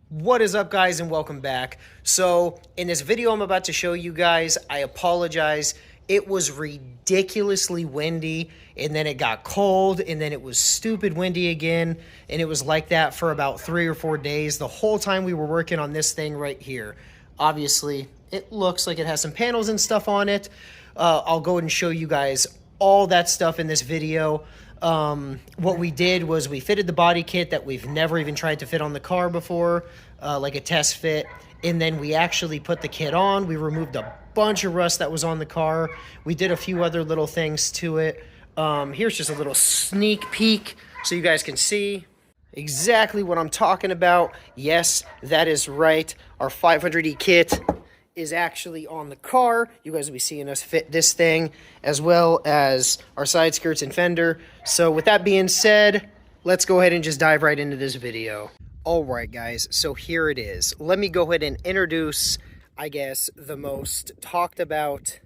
What is up, guys, and welcome back. So in this video I'm about to show you guys, I apologize. It was ridiculously windy, and then it got cold, and then it was stupid windy again, and it was like that for about 3 or 4 days the whole time we were working on this thing right here. Obviously it looks like it has some panels and stuff on it. I'll go ahead and show you guys all that stuff in this video. What we did was we fitted the body kit that we've never even tried to fit on the car before, like a test fit, and then we actually put the kit on. We removed a bunch of rust that was on the car. We did a few other little things to it. Here's just a little sneak peek so you guys can see exactly what I'm talking about. Yes, that is right. Our 500E kit is actually on the car. You guys will be seeing us fit this thing as well as our side skirts and fender. So with that being said, let's go ahead and just dive right into this video. All right, guys, so here it is. Let me go ahead and introduce, I guess, the most talked about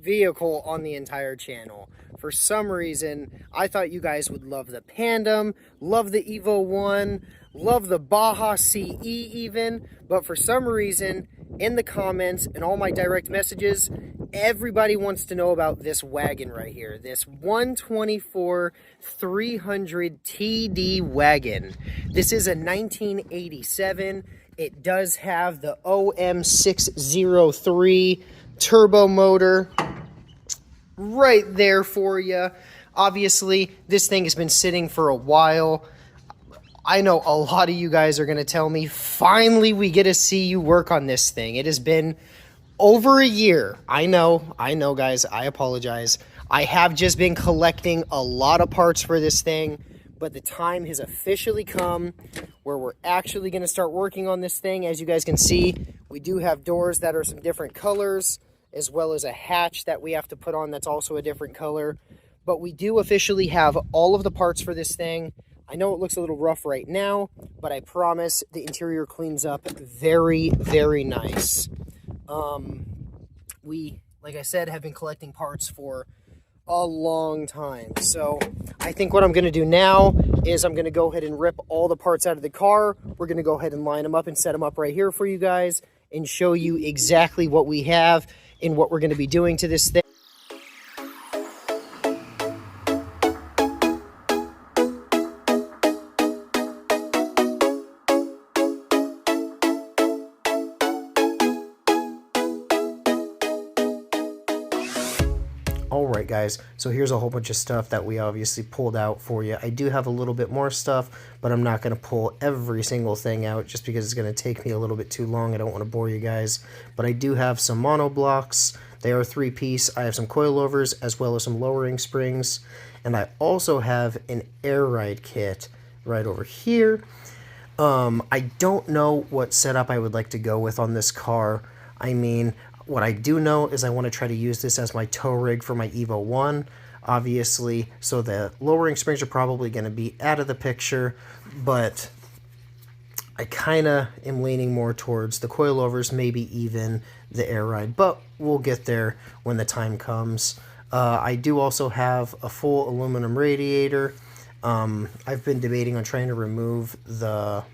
vehicle on the entire channel. For some reason, I thought you guys would love the Pandem, love the Evo 1, love the Baja CE even, but for some reason, in the comments and all my direct messages, everybody wants to know about this wagon right here, this 124 300 TD wagon. This is a 1987. It does have the OM603 turbo motor right there for you. Obviously, this thing has been sitting for a while. I know a lot of you guys are going to tell me, finally we get to see you work on this thing. It has been over a year. I know, guys. I apologize. I have just been collecting a lot of parts for this thing, but the time has officially come where we're actually going to start working on this thing. As you guys can see, we do have doors that are some different colors, as well as a hatch that we have to put on that's also a different color. But we do officially have all of the parts for this thing. I know it looks a little rough right now, but I promise the interior cleans up very, very nice. We, like I said, have been collecting parts for a long time. So I think what I'm going to do now is I'm going to go ahead and rip all the parts out of the car. We're going to go ahead and line them up and set them up right here for you guys and show you exactly what we have and what we're going to be doing to this thing. Alright, guys, so here's a whole bunch of stuff that we obviously pulled out for you. I do have a little bit more stuff, but I'm not going to pull every single thing out just because it's going to take me a little bit too long. I don't want to bore you guys, but I do have some mono blocks. They are 3-piece. I have some coilovers as well as some lowering springs, and I also have an air ride kit right over here. I don't know what setup I would like to go with on this car. I mean, what I do know is I want to try to use this as my tow rig for my Evo 1, obviously, so the lowering springs are probably going to be out of the picture, but I kind of am leaning more towards the coilovers, maybe even the air ride, but we'll get there when the time comes. I do also have a full aluminum radiator. I've been debating on trying to remove the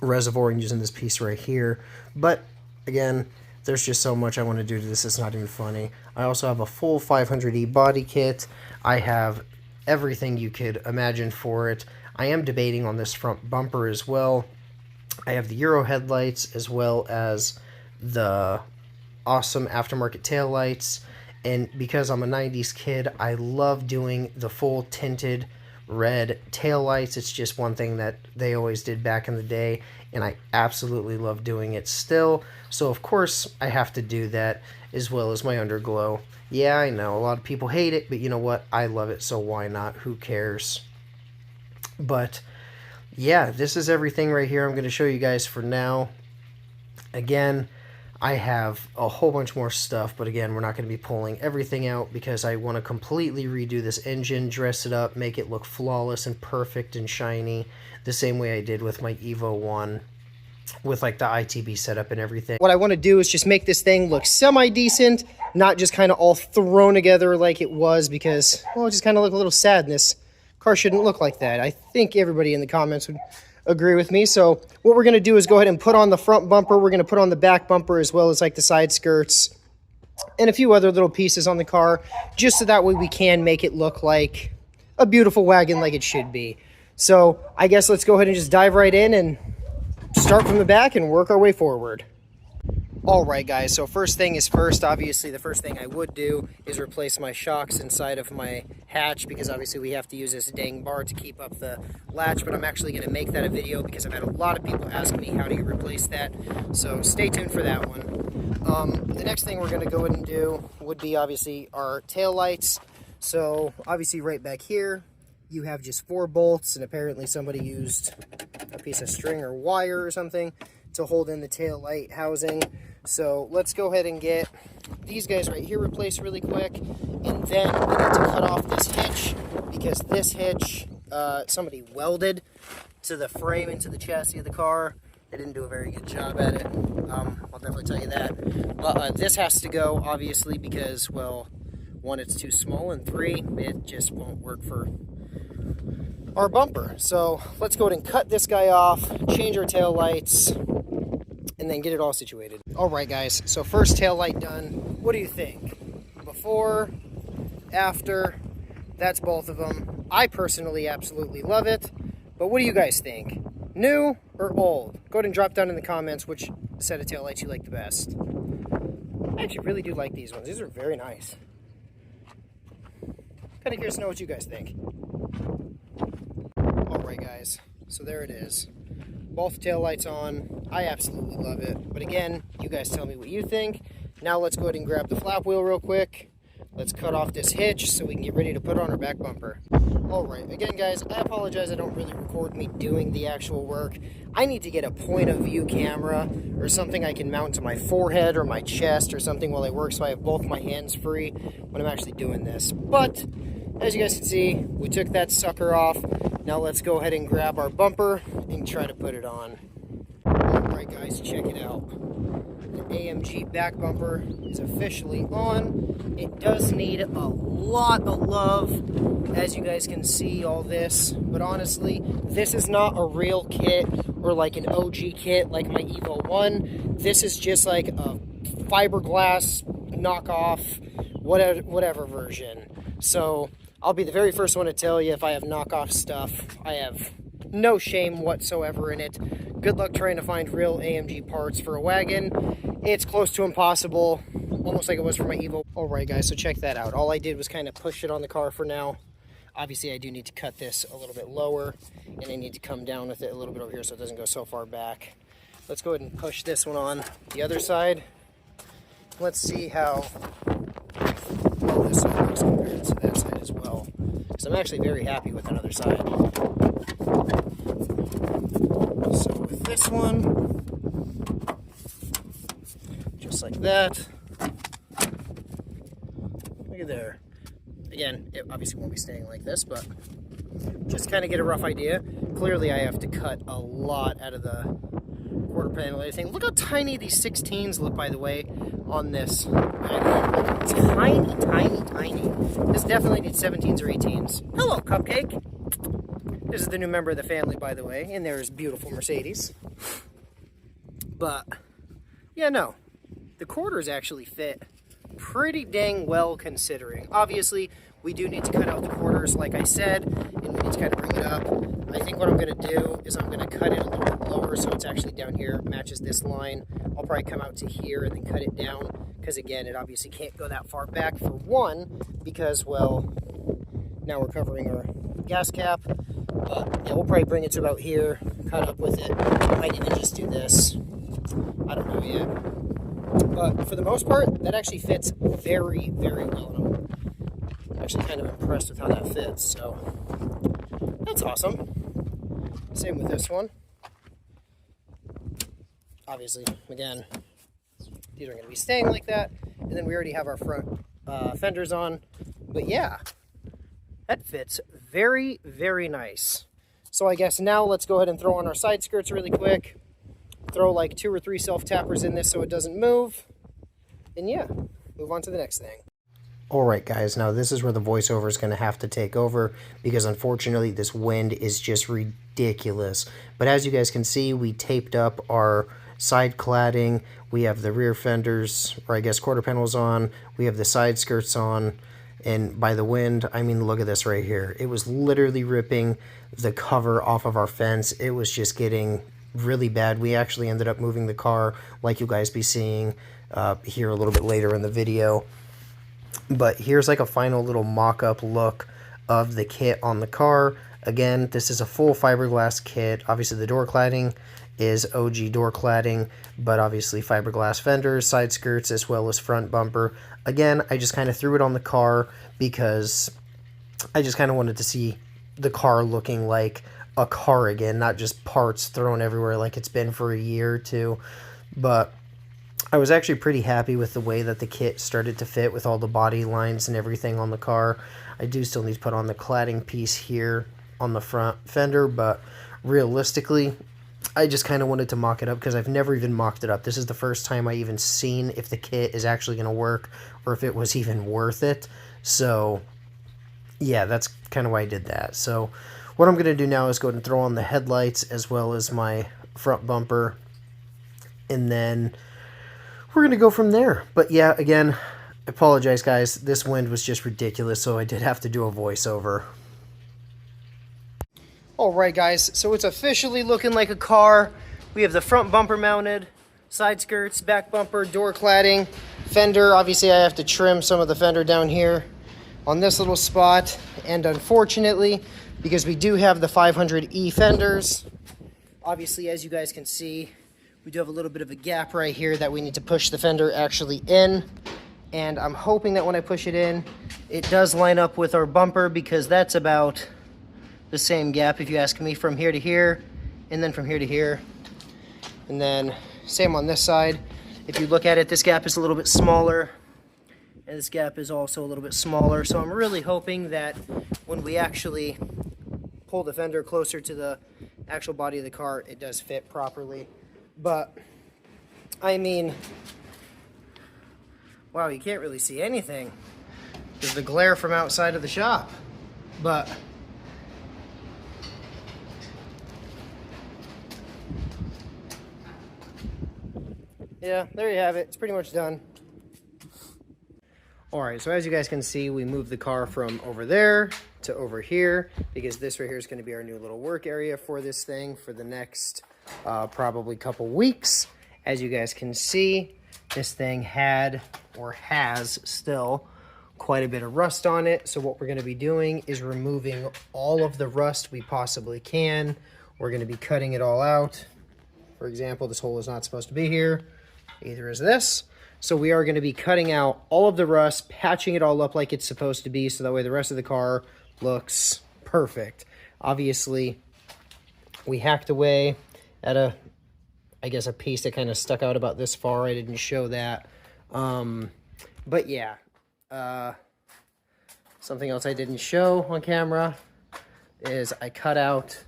reservoir and using this piece right here, but again, there's just so much I want to do to this, it's not even funny. I also have a full 500E body kit. I have everything you could imagine for it. I am debating on this front bumper as well. I have the Euro headlights as well as the awesome aftermarket taillights. And because I'm a 90s kid, I love doing the full tinted red taillights. It's just one thing that they always did back in the day, and I absolutely love doing it still. So of course I have to do that, as well as my underglow. Yeah, I know a lot of people hate it, but you know what? I love it, so why not? Who cares? But yeah, this is everything right here I'm going to show you guys for now. Again, I have a whole bunch more stuff, but again, we're not going to be pulling everything out because I want to completely redo this engine, dress it up, make it look flawless and perfect and shiny, the same way I did with my Evo 1, with like the ITB setup and everything. What I want to do is just make this thing look semi-decent, not just kind of all thrown together like it was, because, well, it just kind of look a little sad, and this car shouldn't look like that. I think everybody in the comments would agree with me. So what we're going to do is go ahead and put on the front bumper. We're going to put on the back bumper as well as like the side skirts and a few other little pieces on the car, just so that way we can make it look like a beautiful wagon like it should be. So I guess let's go ahead and just dive right in and start from the back and work our way forward. All right, guys, so first thing is first. Obviously, the first thing I would do is replace my shocks inside of my hatch, because obviously we have to use this dang bar to keep up the latch, but I'm actually going to make that a video because I've had a lot of people ask me how do you replace that, so stay tuned for that one. The next thing we're going to go ahead and do would be obviously our tail lights. So obviously right back here, you have just 4 bolts, and apparently somebody used a piece of string or wire or something to hold in the tail light housing. So let's go ahead and get these guys right here replaced really quick, and then we need to cut off this hitch, because this hitch somebody welded to the frame and to the chassis of the car. They didn't do a very good job at it. I'll definitely tell you that. But this has to go, obviously, because, well, 1, it's too small, and 3, it just won't work for our bumper. So let's go ahead and cut this guy off, change our tail lights, and then get it all situated. All right, guys, so first tail light done. What do you think? Before, after? That's both of them. I personally absolutely love it, but what do you guys think? New or old? Go ahead and drop down in the comments which set of tail lights you like the best. I actually really do like these ones. These are very nice. Kind of curious to know what you guys think. All right, guys, so there it is. Both tail lights on. I absolutely love it. But again, you guys tell me what you think. Now let's go ahead and grab the flap wheel real quick. Let's cut off this hitch so we can get ready to put on our back bumper. All right, again, guys, I apologize I don't really record me doing the actual work. I need to get a point of view camera or something I can mount to my forehead or my chest or something while I work, so I have both my hands free when I'm actually doing this. But as you guys can see, we took that sucker off. Now let's go ahead and grab our bumper and try to put it on. Alright, guys, check it out. The AMG back bumper is officially on. It does need a lot of love, as you guys can see all this. But honestly, this is not a real kit or like an OG kit like my Evo 1. This is just like a fiberglass knockoff, whatever version. So I'll be the very first one to tell you if I have knockoff stuff. I have no shame whatsoever in it. Good luck trying to find real AMG parts for a wagon. It's close to impossible, almost like it was for my Evo. Alright, guys, so check that out. All I did was kind of push it on the car for now. Obviously, I do need to cut this a little bit lower, and I need to come down with it a little bit over here so it doesn't go so far back. Let's go ahead and push this one on the other side. Let's see how well this one looks compared to that side as well, because I'm actually very happy with another side. So with this one, just like that. Look at there. Again, it obviously won't be staying like this, but just kind of get a rough idea. Clearly I have to cut a lot out of the quarter panel and everything. Look how tiny these 16s look, by the way, on this. Tiny, tiny, tiny. This definitely needs 17s or 18s. Hello, Cupcake. This is the new member of the family, by the way, and there's beautiful Mercedes. But, yeah, no. The quarters actually fit pretty dang well considering. Obviously, we do need to cut out the quarters, like I said, and we need to kind of bring it up. I think what I'm going to do is I'm going to cut it a little bit lower so it's actually down here, matches this line. I'll probably come out to here and then cut it down, because again, it obviously can't go that far back, for one, because, well, now we're covering our gas cap. But yeah, we'll probably bring it to about here, cut up with it. I might even just do this. I don't know yet. But for the most part, that actually fits very, very well. And I'm actually kind of impressed with how that fits. So that's awesome. Same with this one. Obviously, again, these are going to be staying like that. And then we already have our front fenders on. But yeah, that fits very, very nice. So I guess now let's go ahead and throw on our side skirts really quick. Throw like 2 or 3 self-tappers in this so it doesn't move. And yeah, move on to the next thing. Alright guys, now this is where the voiceover is going to have to take over because unfortunately this wind is just ridiculous. But as you guys can see, we taped up our side cladding, we have the rear fenders, or I guess quarter panels on, we have the side skirts on, and by the wind, I mean look at this right here. It was literally ripping the cover off of our fence. It was just getting really bad. We actually ended up moving the car like you guys be seeing here a little bit later in the video. But here's like a final little mock-up look of the kit on the car. Again, this is a full fiberglass kit. Obviously the door cladding is OG door cladding, but obviously fiberglass fenders, side skirts, as well as front bumper. Again, I just kind of threw it on the car because I just kind of wanted to see the car looking like a car again, not just parts thrown everywhere like it's been for a year or two. But I was actually pretty happy with the way that the kit started to fit with all the body lines and everything on the car. I do still need to put on the cladding piece here on the front fender, but realistically, I just kind of wanted to mock it up because I've never even mocked it up. This is the first time I even seen if the kit is actually going to work or if it was even worth it. So, yeah, that's kind of why I did that. So, what I'm going to do now is go ahead and throw on the headlights as well as my front bumper, and then we're going to go from there. But yeah, again, I apologize, guys. This wind was just ridiculous, so I did have to do a voiceover. Alright, guys, so it's officially looking like a car. We have the front bumper mounted, side skirts, back bumper, door cladding, fender. Obviously, I have to trim some of the fender down here on this little spot. And unfortunately, because we do have the 500E fenders, obviously, as you guys can see, we do have a little bit of a gap right here that we need to push the fender actually in. And I'm hoping that when I push it in, it does line up with our bumper, because that's about the same gap, if you ask me, from here to here, and then from here to here. And then same on this side. If you look at it, this gap is a little bit smaller, and this gap is also a little bit smaller. So I'm really hoping that when we actually pull the fender closer to the actual body of the car, it does fit properly. But, I mean, wow, you can't really see anything. There's the glare from outside of the shop. But, yeah, there you have it. It's pretty much done. Alright, so as you guys can see, we moved the car from over there to over here, because this right here is going to be our new little work area for this thing for the next probably couple weeks. As you guys can see, this thing had, or has still, quite a bit of rust on it. So what we're going to be doing is removing all of the rust we possibly can. We're going to be cutting it all out. For example, this hole is not supposed to be here. Either is this. So we are going to be cutting out all of the rust, patching it all up like it's supposed to be, so that way the rest of the car looks perfect. Obviously, we hacked away at a piece that kind of stuck out about this far. I didn't show that. But yeah, something else I didn't show on camera is I cut out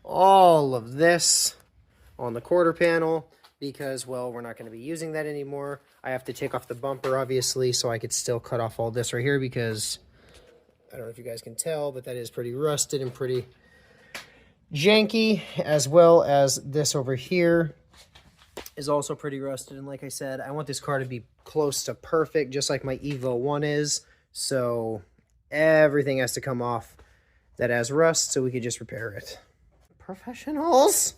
all of this on the quarter panel because, well, we're not going to be using that anymore. I have to take off the bumper, obviously, so I could still cut off all this right here because I don't know if you guys can tell, but that is pretty rusted and pretty janky, as well as this over here is also pretty rusted. And like I said, I want this car to be close to perfect, just like my Evo 1 is. So everything has to come off that has rust so we could just repair it. Professionals.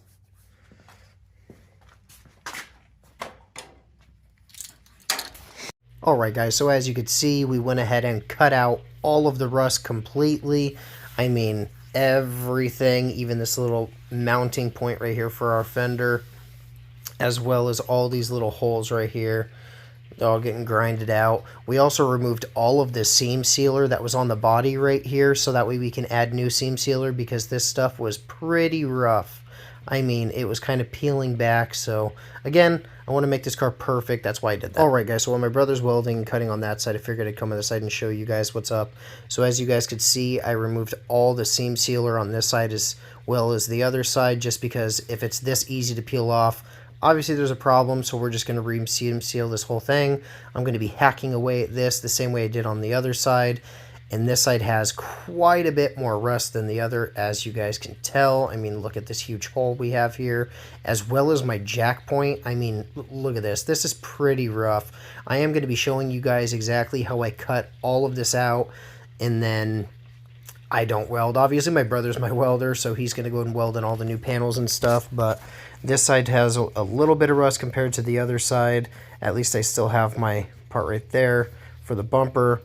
Alright guys, so as you can see, we went ahead and cut out all of the rust completely. I mean, everything, even this little mounting point right here for our fender, as well as all these little holes right here. They're all getting grinded out. We also removed all of the seam sealer that was on the body right here, so that way we can add new seam sealer, because this stuff was pretty rough. I mean, it was kind of peeling back. So again, I want to make this car perfect. That's why I did that. Alright guys, so while my brother's welding and cutting on that side, I figured I'd come on this side and show you guys what's up. So as you guys could see, I removed all the seam sealer on this side as well as the other side, just because if it's this easy to peel off, obviously there's a problem, so we're just going to re-seam seal this whole thing. I'm going to be hacking away at this the same way I did on the other side. And this side has quite a bit more rust than the other, as you guys can tell. I mean, look at this huge hole we have here, as well as my jack point. I mean, look at this. This is pretty rough. I am going to be showing you guys exactly how I cut all of this out, and then I don't weld. Obviously, my brother's my welder, so he's going to go and weld in all the new panels and stuff, but this side has a little bit of rust compared to the other side. At least I still have my part right there for the bumper.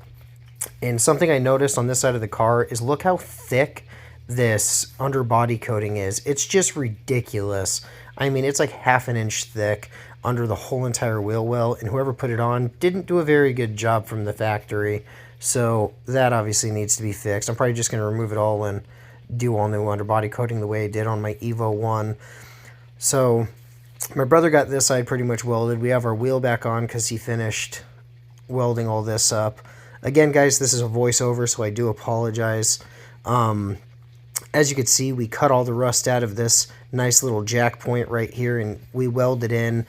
And something I noticed on this side of the car is look how thick this underbody coating is. It's just ridiculous. I mean, it's like half an inch thick under the whole entire wheel well, and whoever put it on didn't do a very good job from the factory. So that obviously needs to be fixed. I'm probably just going to remove it all and do all new underbody coating the way I did on my Evo 1. So my brother got this side pretty much welded. We have our wheel back on because he finished welding all this up. Again, guys, this is a voiceover, so I do apologize. As you can see, we cut all the rust out of this nice little jack point right here, and we welded in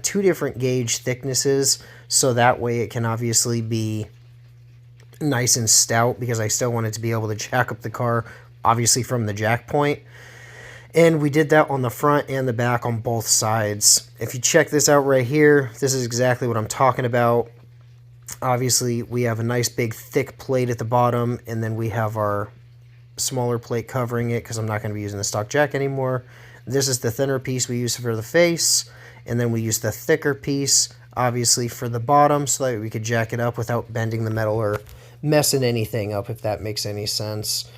2 different gauge thicknesses, so that way it can obviously be nice and stout, because I still wanted to be able to jack up the car, obviously from the jack point. And we did that on the front and the back on both sides. If you check this out right here, this is exactly what I'm talking about. Obviously, we have a nice big thick plate at the bottom, and then we have our smaller plate covering it because I'm not going to be using the stock jack anymore. This is the thinner piece we use for the face, and then we use the thicker piece, obviously, for the bottom so that we could jack it up without bending the metal or messing anything up, if that makes any sense.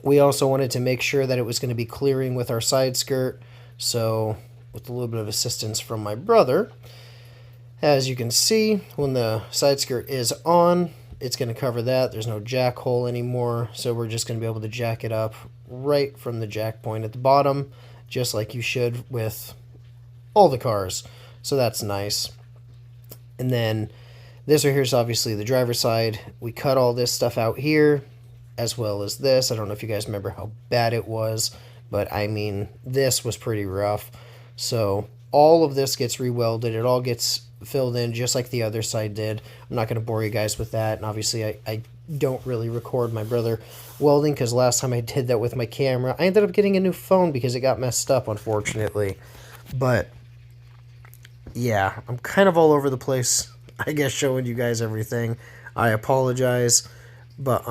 We also wanted to make sure that it was going to be clearing with our side skirt, so with a little bit of assistance from my brother, as you can see, when the side skirt is on, it's going to cover that. There's no jack hole anymore, so we're just going to be able to jack it up right from the jack point at the bottom, just like you should with all the cars. So that's nice. And then this right here is obviously the driver's side. We cut all this stuff out here, as well as this. I don't know if you guys remember how bad it was, but I mean, this was pretty rough. So all of this gets re-welded. It all gets filled in just like the other side did. I'm not going to bore you guys with that, and obviously I don't really record my brother welding because last time I did that with my camera, I ended up getting a new phone because it got messed up, unfortunately. But yeah, I'm kind of all over the place, I guess, showing you guys everything. I apologize, but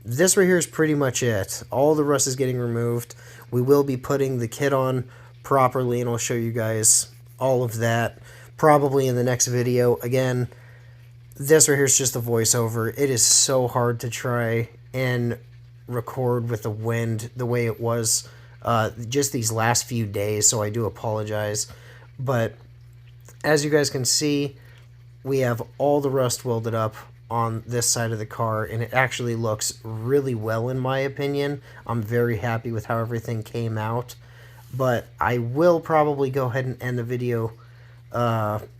this right here is pretty much it. All the rust is getting removed. We will be putting the kit on properly, and I'll show you guys all of that probably in the next video. Again, this right here is just a voiceover. It is so hard to try and record with the wind the way it was just these last few days, so I do apologize. But as you guys can see, we have all the rust welded up on this side of the car, and it actually looks really well in my opinion. I'm very happy with how everything came out, but I will probably go ahead and end the video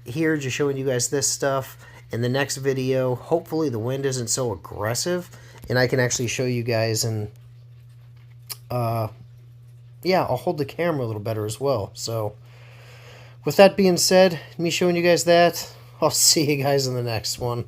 here, just showing you guys this stuff. In the next video, hopefully the wind isn't so aggressive, and I can actually show you guys, and yeah, I'll hold the camera a little better as well. So with that being said, me showing you guys that, I'll see you guys in the next one.